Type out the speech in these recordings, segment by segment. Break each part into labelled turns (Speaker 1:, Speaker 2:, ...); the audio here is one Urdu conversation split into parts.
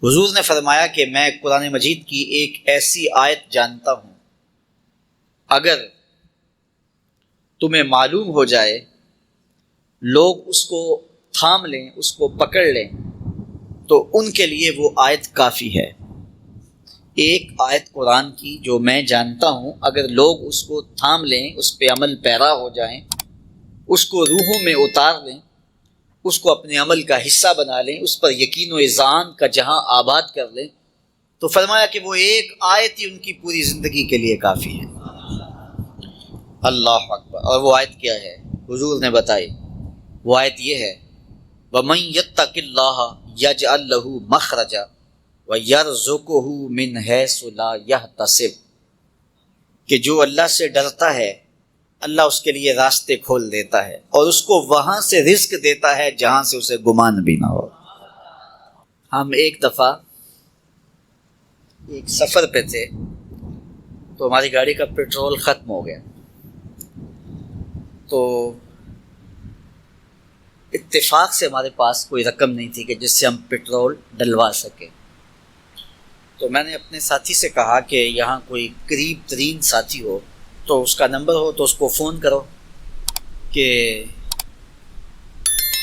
Speaker 1: حضور نے فرمایا کہ میں قرآن مجید کی ایک ایسی آیت جانتا ہوں، اگر تمہیں معلوم ہو جائے، لوگ اس کو تھام لیں، اس کو پکڑ لیں، تو ان کے لیے وہ آیت کافی ہے۔ ایک آیت قرآن کی جو میں جانتا ہوں، اگر لوگ اس کو تھام لیں، اس پہ عمل پیرا ہو جائیں، اس کو روحوں میں اتار لیں، اس کو اپنے عمل کا حصہ بنا لیں، اس پر یقین و اذعان کا جہاں آباد کر لیں، تو فرمایا کہ وہ ایک آیت ہی ان کی پوری زندگی کے لیے کافی ہے۔ اللہ اکبر۔ اور وہ آیت کیا ہے؟ حضور نے بتائی، وہ آیت یہ ہے، وَمَن يَتَّقِ اللَّهَ يَجْعَل لَّهُ مَخْرَجًا وَيَرْزُقْهُ مِنْ حَيْثُ لَا يَحْتَسِبُ، کہ جو اللہ سے ڈرتا ہے، اللہ اس کے لیے راستے کھول دیتا ہے اور اس کو وہاں سے رزق دیتا ہے جہاں سے اسے گمان بھی نہ ہو۔ ہم ایک دفعہ ایک سفر پہ تھے، تو ہماری گاڑی کا پیٹرول ختم ہو گیا، تو اتفاق سے ہمارے پاس کوئی رقم نہیں تھی کہ جس سے ہم پیٹرول ڈلوا سکیں۔ تو میں نے اپنے ساتھی سے کہا کہ یہاں کوئی قریب ترین ساتھی ہو تو اس کا نمبر ہو تو اس کو فون کرو کہ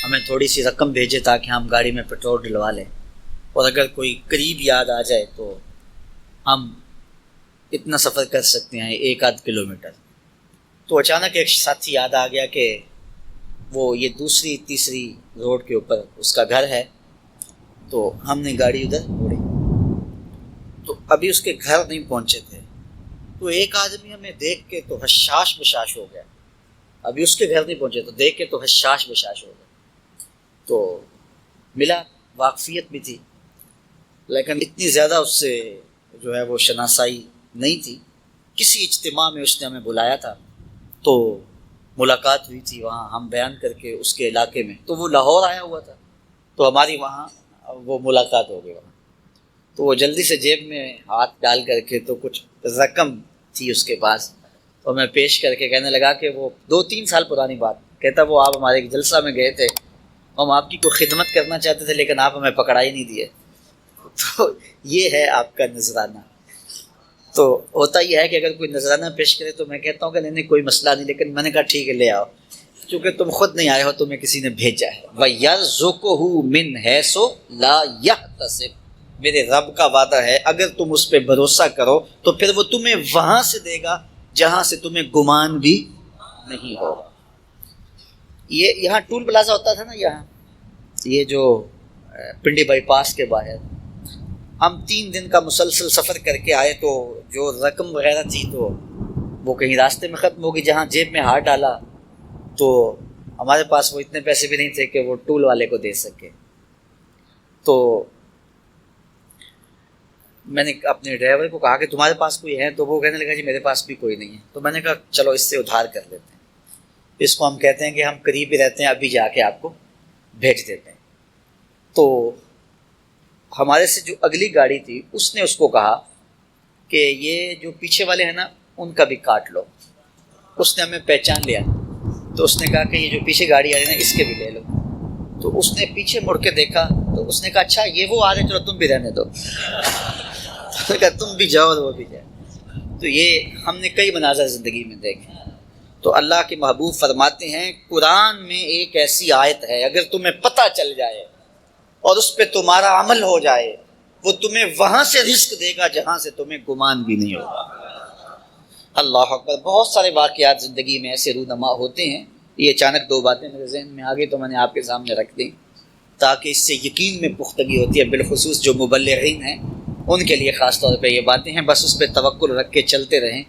Speaker 1: ہمیں تھوڑی سی رقم بھیجے تاکہ ہم گاڑی میں پیٹرول ڈلوا لیں، اور اگر کوئی قریب یاد آ جائے تو ہم اتنا سفر کر سکتے ہیں، 1-8 کلومیٹر۔ تو اچانک ایک ساتھی یاد آ گیا کہ وہ یہ دوسری تیسری روڈ کے اوپر اس کا گھر ہے، تو ہم نے گاڑی ادھر موڑی، تو ابھی اس کے گھر نہیں پہنچے تھے، تو ایک آدمی ہمیں دیکھ کے تو حشاش بشاش ہو گیا، ابھی اس کے گھر نہیں پہنچے تو دیکھ کے تو حشاش بشاش ہو گیا۔ تو ملا، واقفیت بھی تھی، لیکن اتنی زیادہ اس سے جو ہے وہ شناسائی نہیں تھی۔ کسی اجتماع میں اس نے ہمیں بلایا تھا، تو ملاقات ہوئی تھی وہاں، ہم بیان کر کے اس کے علاقے میں، تو وہ لاہور آیا ہوا تھا، تو ہماری وہاں وہ ملاقات ہو گئی وہاں۔ تو وہ جلدی سے جیب میں ہاتھ ڈال کر کے تو کچھ رقم تھی اس کے پاس، تو میں پیش کر کے کہنے لگا کہ وہ 2-3 سال پرانی بات، کہتا وہ آپ ہمارے ایک جلسہ میں گئے تھے، ہم آپ کی کوئی خدمت کرنا چاہتے تھے لیکن آپ ہمیں پکڑا ہی نہیں دیے۔ تو یہ ہے آپ کا نذرانہ۔ تو ہوتا یہ ہے کہ اگر کوئی نذرانہ پیش کرے تو میں کہتا ہوں کہ نہیں کوئی مسئلہ نہیں، لیکن میں نے کہا ٹھیک ہے لے آؤ، چونکہ تم خود نہیں آئے ہو، تمہیں کسی نے بھیجا ہے۔ وَيَرْزُقُهُ مِنْ حَيْثُ لَا يَحْتَسِبُ، میرے رب کا وعدہ ہے اگر تم اس پہ بھروسہ کرو تو پھر وہ تمہیں وہاں سے دے گا جہاں سے تمہیں گمان بھی نہیں ہوگا۔ یہ یہاں ٹول پلازا ہوتا تھا نا، یہاں یہ جو پنڈی بائی پاس کے باہر، ہم 3 دن کا مسلسل سفر کر کے آئے، تو جو رقم وغیرہ تھی تو وہ کہیں راستے میں ختم ہو گئی، جہاں جیب میں ہاتھ ڈالا تو ہمارے پاس وہ اتنے پیسے بھی نہیں تھے کہ وہ ٹول والے کو دے سکے۔ تو میں نے اپنے ڈرائیور کو کہا کہ تمہارے پاس کوئی ہے، تو وہ کہنے لگا جی میرے پاس بھی کوئی نہیں ہے۔ تو میں نے کہا چلو اس سے ادھار کر لیتے ہیں، اس کو ہم کہتے ہیں کہ ہم قریب ہی رہتے ہیں، ابھی جا کے آپ کو بھیج دیتے ہیں۔ تو ہمارے سے جو اگلی گاڑی تھی اس نے اس کو کہا کہ یہ جو پیچھے والے ہیں نا ان کا بھی کاٹ لو۔ اس نے ہمیں پہچان لیا، تو اس نے کہا کہ یہ جو پیچھے گاڑی آ رہی ہے نا اس کے بھی لے لو۔ تو اس نے پیچھے مڑ کے دیکھا تو اس نے کہا اچھا یہ وہ آ رہے، چلو تم بھی رہنے دو۔ کہ تم بھی جاؤ اور وہ بھی جائے۔ تو یہ ہم نے کئی مناظر زندگی میں دیکھے۔ تو اللہ کے محبوب فرماتے ہیں قرآن میں ایک ایسی آیت ہے، اگر تمہیں پتہ چل جائے اور اس پہ تمہارا عمل ہو جائے، وہ تمہیں وہاں سے رزق دے گا جہاں سے تمہیں گمان بھی نہیں ہوگا۔ اللہ اکبر۔ بہت سارے واقعات زندگی میں ایسے رونما ہوتے ہیں۔ یہ اچانک 2 باتیں میرے ذہن میں آ گئی تو میں نے آپ کے سامنے رکھ دی، تاکہ اس سے یقین میں پختگی ہوتی ہے، بالخصوص جو مبلغین ہیں ان کے لیے خاص طور پہ یہ باتیں ہیں۔ بس اس پہ توکل رکھ کے چلتے رہیں،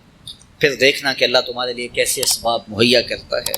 Speaker 1: پھر دیکھنا کہ اللہ تمہارے لیے کیسے اسباب مہیا کرتا ہے۔